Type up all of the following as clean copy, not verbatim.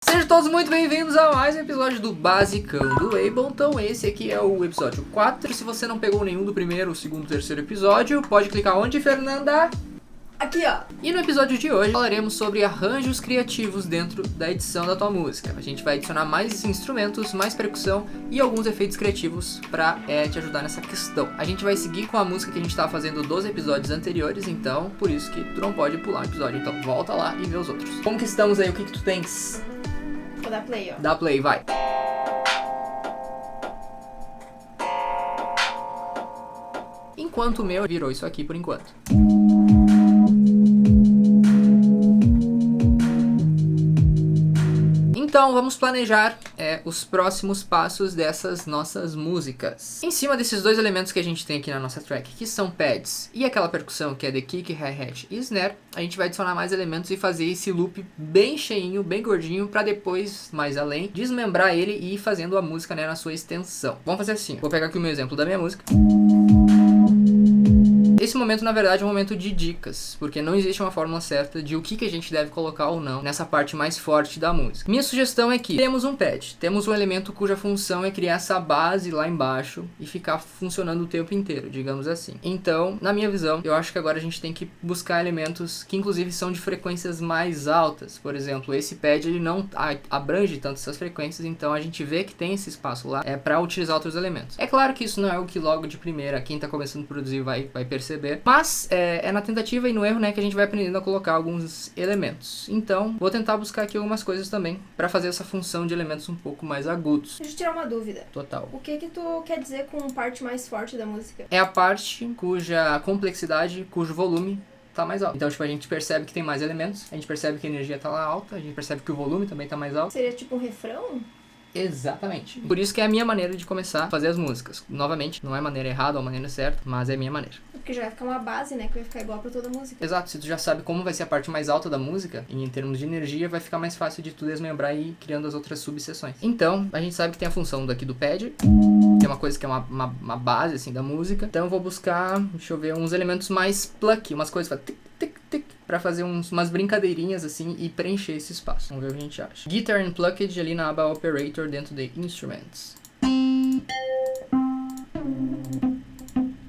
Sejam todos muito bem-vindos a mais um episódio do Basicão do Ableton. Então esse aqui é o episódio 4. Se você não pegou nenhum do primeiro, segundo, terceiro episódio, pode clicar onde, Fernanda? Aqui, ó. E no episódio de hoje falaremos sobre arranjos criativos dentro da edição da tua música. A gente vai adicionar mais instrumentos, mais percussão e alguns efeitos criativos pra te ajudar nessa questão. A gente vai seguir com a música que a gente tava fazendo dos episódios anteriores, então por isso que tu não pode pular um episódio. Então volta lá e vê os outros. Como que estamos aí? O que tu tens? Vou dar play, ó. Dá play, vai. Enquanto o meu virou isso aqui por enquanto. Então vamos planejar os próximos passos dessas nossas músicas. Em cima desses dois elementos que a gente tem aqui na nossa track, que são pads e aquela percussão que é de kick, hi-hat e snare, a gente vai adicionar mais elementos e fazer esse loop bem cheinho, bem gordinho, pra depois, mais além, desmembrar ele e ir fazendo a música na sua extensão. Vamos fazer assim, vou pegar aqui o meu exemplo da minha música. Esse momento, na verdade, é um momento de dicas, porque não existe uma fórmula certa de o que a gente deve colocar ou não nessa parte mais forte da música. Minha sugestão é que temos um pad, temos um elemento cuja função é criar essa base lá embaixo e ficar funcionando o tempo inteiro, digamos assim. Então, na minha visão, eu acho que agora a gente tem que buscar elementos que inclusive são de frequências mais altas. Por exemplo, esse pad ele não abrange tanto essas frequências, então a gente vê que tem esse espaço lá para utilizar outros elementos. É claro que isso não é o que logo de primeira quem está começando a produzir vai perceber. Mas é na tentativa e no erro, né, que a gente vai aprendendo a colocar alguns elementos. Então, vou tentar buscar aqui algumas coisas também para fazer essa função de elementos um pouco mais agudos. Deixa eu tirar uma dúvida. Total. O que tu quer dizer com parte mais forte da música? É a parte cuja complexidade, cujo volume tá mais alto. Então, tipo, a gente percebe que tem mais elementos, a gente percebe que a energia tá lá alta, a gente percebe que o volume também tá mais alto. Seria tipo um refrão? Exatamente. Por isso que é a minha maneira de começar a fazer as músicas. Novamente, não é a maneira errada ou a maneira certa, mas é a minha maneira. Porque já vai ficar uma base, né? Que vai ficar igual pra toda a música. Exato, se tu já sabe como vai ser a parte mais alta da música, e em termos de energia, vai ficar mais fácil de tu desmembrar e ir criando as outras subseções. Então, a gente sabe que tem a função daqui do pad, que é uma coisa que é uma base, assim, da música. Então eu vou buscar, deixa eu ver, uns elementos mais pluck, umas coisas que fazem tic, tic, tic, pra fazer umas brincadeirinhas, assim, e preencher esse espaço. Vamos ver o que a gente acha. Guitar Unplugged ali na aba Operator dentro de Instruments.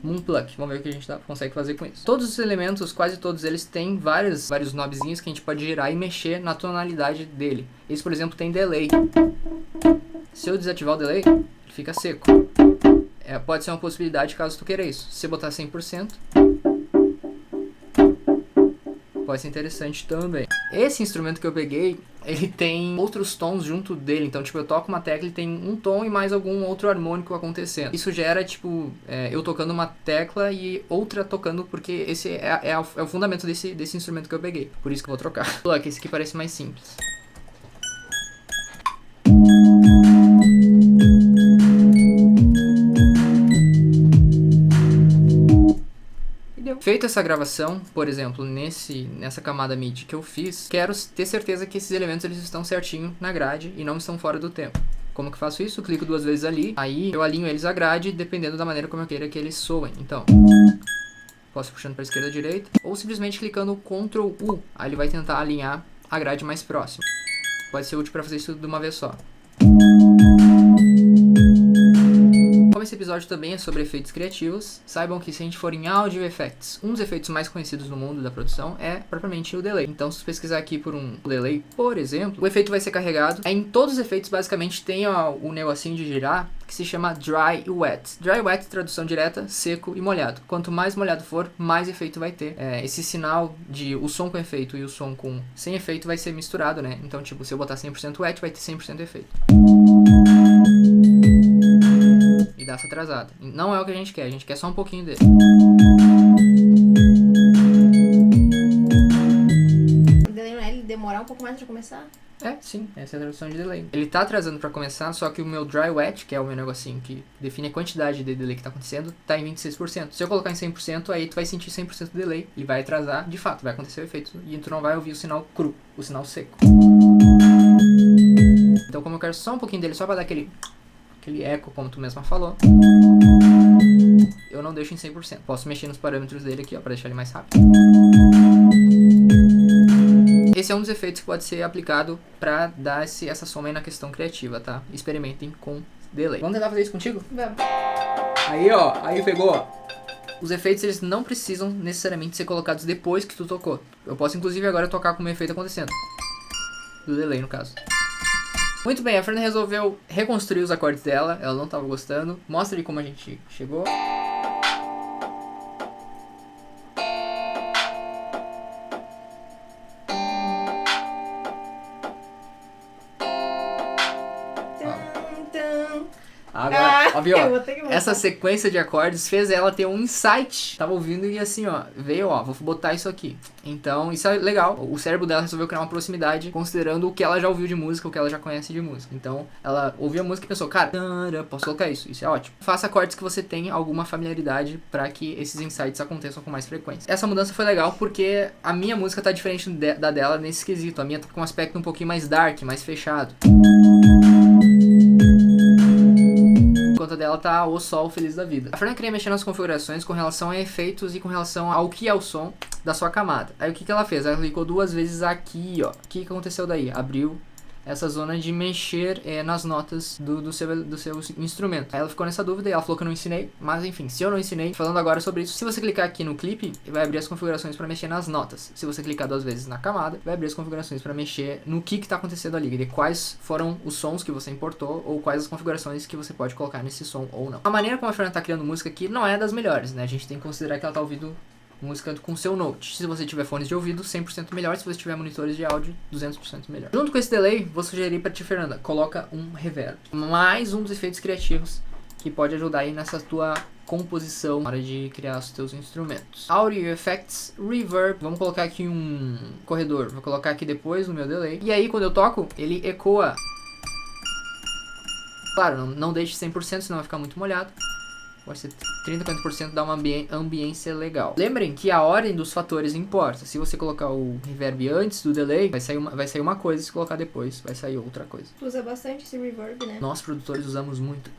Moonpluck, vamos ver o que a gente consegue fazer com isso. Todos os elementos, quase todos eles têm vários knobzinhos que a gente pode girar e mexer na tonalidade dele. Esse, por exemplo, tem delay. Se eu desativar o delay, ele fica seco. Pode ser uma possibilidade caso tu queira isso. Se você botar 100%, pode ser interessante também. Esse instrumento que eu peguei, ele tem outros tons junto dele. Então, tipo, eu toco uma tecla e tem um tom e mais algum outro harmônico acontecendo. Isso gera, tipo, eu tocando uma tecla e outra tocando, porque esse é o fundamento desse instrumento que eu peguei. Por isso que eu vou trocar. Esse aqui parece mais simples. Feita essa gravação, por exemplo, nessa camada MIDI que eu fiz, quero ter certeza que esses elementos eles estão certinho na grade e não estão fora do tempo. Como que faço isso? Eu clico 2 vezes ali, aí eu alinho eles à grade, dependendo da maneira como eu queira que eles soem. Então, posso ir puxando para esquerda ou direita, ou simplesmente clicando Ctrl U, aí ele vai tentar alinhar a grade mais próxima. Pode ser útil para fazer isso de uma vez só. Como esse episódio também é sobre efeitos criativos, saibam que se a gente for em Audio Effects, um dos efeitos mais conhecidos no mundo da produção é propriamente o delay. Então, se pesquisar aqui por um delay, por exemplo, o efeito vai ser carregado. Em todos os efeitos, basicamente, tem o negocinho de girar, que se chama Dry Wet. Dry Wet, tradução direta, seco e molhado. Quanto mais molhado for, mais efeito vai ter. Esse sinal de o som com efeito e o som sem efeito vai ser misturado, né? Então, tipo, se eu botar 100% wet, vai ter 100% efeito. E dá essa atrasada. Não é o que a gente quer só um pouquinho dele. O delay não é ele demorar um pouco mais pra começar? Sim, essa é a tradução de delay. Ele tá atrasando pra começar, só que o meu dry wet, que é o meu negocinho que define a quantidade de delay que tá acontecendo, tá em 26%. Se eu colocar em 100%, aí tu vai sentir 100% de delay. Ele vai atrasar, de fato, vai acontecer o efeito. E tu não vai ouvir o sinal cru, o sinal seco. Então, como eu quero só um pouquinho dele, só pra dar aquele eco, como tu mesma falou, eu não deixo em 100%. Posso mexer nos parâmetros dele aqui, ó, pra deixar ele mais rápido. Esse é um dos efeitos que pode ser aplicado pra dar essa soma aí na questão criativa, tá? Experimentem com delay. Vamos tentar fazer isso contigo? Vamos. Aí, ó. Aí pegou, ó. Os efeitos, eles não precisam necessariamente ser colocados depois que tu tocou. Eu posso, inclusive, agora tocar com o efeito acontecendo. Do delay, no caso. Muito bem, a Fran resolveu reconstruir os acordes dela. Ela não tava gostando. Mostra aí como a gente chegou. Agora, ó, viu, ó, essa sequência de acordes fez ela ter um insight. Tava ouvindo e assim, ó, veio, ó, vou botar isso aqui. Então, isso é legal. O cérebro dela resolveu criar uma proximidade, considerando o que ela já ouviu de música, o que ela já conhece de música. Então, ela ouviu a música e pensou, cara, posso colocar isso. Isso é ótimo. Faça acordes que você tem alguma familiaridade pra que esses insights aconteçam com mais frequência. Essa mudança foi legal porque a minha música tá diferente da dela nesse quesito. A minha tá com um aspecto um pouquinho mais dark, mais fechado. Enquanto a dela tá o sol feliz da vida. A Fran queria mexer nas configurações com relação a efeitos e com relação ao que é o som da sua camada. Aí o que ela fez? Ela clicou 2 vezes aqui, ó. O que aconteceu daí? Abriu essa zona de mexer nas notas do seu instrumento. Aí ela ficou nessa dúvida e ela falou que eu não ensinei, mas enfim, se eu não ensinei, falando agora sobre isso, se você clicar aqui no clipe, vai abrir as configurações para mexer nas notas. Se você clicar 2 vezes na camada, vai abrir as configurações para mexer no que tá acontecendo ali, de quais foram os sons que você importou ou quais as configurações que você pode colocar nesse som ou não. A maneira como a Fran tá criando música aqui não é das melhores, né? A gente tem que considerar que ela tá ouvindo música com seu Note. Se você tiver fones de ouvido, 100% melhor. Se você tiver monitores de áudio, 200% melhor. Junto com esse delay, vou sugerir pra ti, Fernanda, coloca um reverb. Mais um dos efeitos criativos que pode ajudar aí nessa tua composição na hora de criar os teus instrumentos. Audio Effects, Reverb. Vamos colocar aqui um corredor. Vou colocar aqui depois o meu delay. E aí, quando eu toco, ele ecoa. Claro, não deixe 100%, senão vai ficar muito molhado. Pode ser 30, 40%, dá uma ambiência legal. Lembrem que a ordem dos fatores importa. Se você colocar o reverb antes do delay, vai sair uma coisa. Se colocar depois, vai sair outra coisa. Tu usa bastante esse reverb, né? Nós, produtores, usamos muito.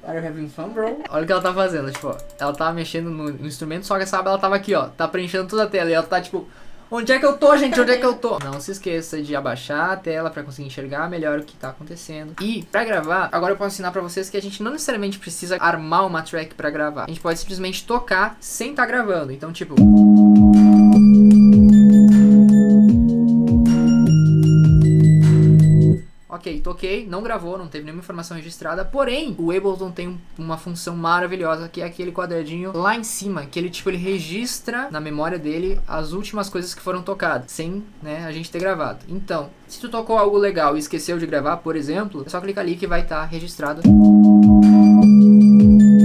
Are you having fun, bro? Olha o que ela tá fazendo, tipo, ó, ela tava mexendo no instrumento, só que sabe, ela tava aqui, ó, tá preenchendo toda a tela e ela tá tipo... Onde é que eu tô, gente? Onde é que eu tô? Não se esqueça de abaixar a tela pra conseguir enxergar melhor o que tá acontecendo. E pra gravar, agora eu posso ensinar pra vocês que a gente não necessariamente precisa armar uma track pra gravar. A gente pode simplesmente tocar sem tá gravando. Então, tipo... Ok, toquei, não gravou, não teve nenhuma informação registrada, porém, o Ableton tem uma função maravilhosa, que é aquele quadradinho lá em cima, que ele, tipo, ele registra na memória dele as últimas coisas que foram tocadas, sem, né, a gente ter gravado. Então, se tu tocou algo legal e esqueceu de gravar, por exemplo, é só clicar ali que vai estar registrado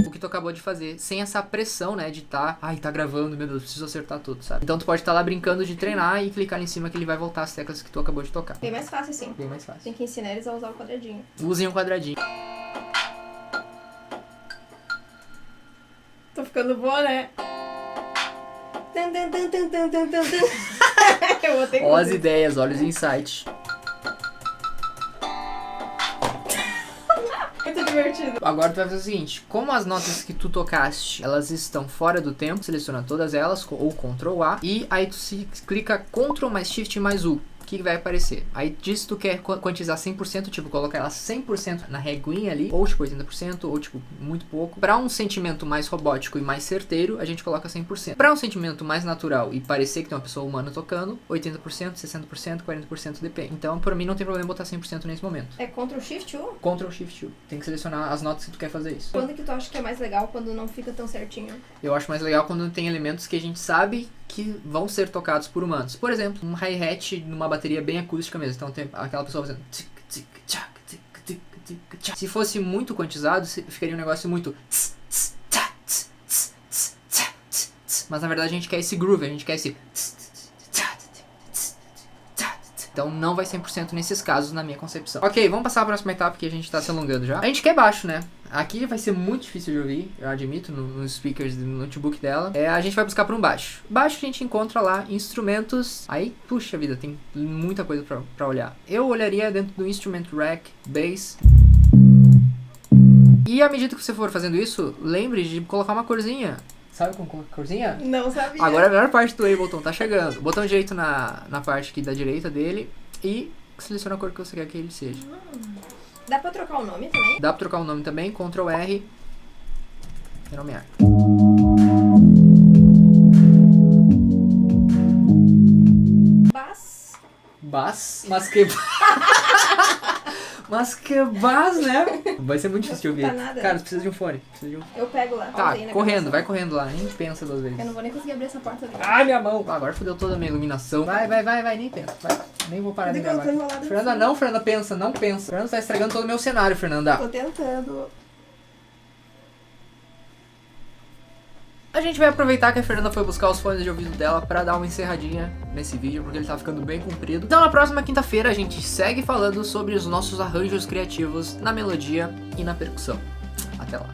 o que tu acabou de fazer, sem essa pressão, né, de tá gravando, meu Deus, preciso acertar tudo, sabe? Então tu pode estar lá brincando de treinar e clicar ali em cima que ele vai voltar as teclas que tu acabou de tocar. Bem mais fácil, assim. Bem mais fácil. Tem que ensinar eles a usar o quadradinho. Usem o quadradinho. Tô ficando boa, né? Eu vou ter que Ó as fazer. ideias, olha os insights. Muito divertido. Agora tu vai fazer o seguinte, como as notas que tu tocaste, elas estão fora do tempo, seleciona todas elas, ou Ctrl A, e aí tu clica Ctrl mais Shift mais U. O que vai aparecer? Aí diz se tu quer quantizar 100%, tipo, colocar ela 100% na reguinha ali, ou tipo 80%, ou tipo muito pouco. Pra um sentimento mais robótico e mais certeiro, a gente coloca 100%. Pra um sentimento mais natural e parecer que tem uma pessoa humana tocando, 80%, 60%, 40% depende. Então, pra mim não tem problema botar 100% nesse momento. É Ctrl Shift U? Ctrl Shift U. Tem que selecionar as notas que tu quer fazer isso. Quando que tu acha que é mais legal quando não fica tão certinho? Eu acho mais legal quando tem elementos que a gente sabe que vão ser tocados por humanos. Por exemplo, um hi-hat numa bateria bem acústica mesmo. Então tem aquela pessoa fazendo... Se fosse muito quantizado, ficaria um negócio muito... Mas na verdade a gente quer esse groove, a gente quer esse... Então não vai 100% nesses casos na minha concepção. Ok, vamos passar para a próxima etapa que a gente tá se alongando já. A gente quer baixo, né? Aqui vai ser muito difícil de ouvir, eu admito, nos speakers do notebook dela. A gente vai buscar por um baixo. Baixo a gente encontra lá instrumentos. Aí, puxa vida, tem muita coisa pra olhar. Eu olharia dentro do Instrument Rack, Bass. E à medida que você for fazendo isso, lembre de colocar uma corzinha. Sabe com corzinha? Não sabia. Agora a melhor parte do Ableton tá chegando. Botão direito na parte aqui da direita dele e seleciona a cor que você quer que ele seja. Dá pra trocar o nome também? Dá pra trocar o nome também, Ctrl R, renomear. Bass, mas que... mas que bass, né? Vai ser muito difícil de Não ouvir. escuta nada. Cara, você precisa de um fone. Eu pego lá. Tá, Olha aí na correndo, gravação. vai correndo lá. Nem pensa duas vezes. Eu não vou nem conseguir abrir essa porta ali. Ai, minha mão. Agora fodeu toda a minha iluminação. Vai, nem pensa. Vai. Nem vou parar de Cadê que eu gravar. tô enrolada Fernanda, assim? não, Fernanda, pensa, não pensa. Fernanda tá estragando todo o meu cenário, Fernanda. Tô tentando. A gente vai aproveitar que a Fernanda foi buscar os fones de ouvido dela pra dar uma encerradinha nesse vídeo, porque ele tá ficando bem comprido. Então na próxima quinta-feira a gente segue falando sobre os nossos arranjos criativos na melodia e na percussão. Até lá.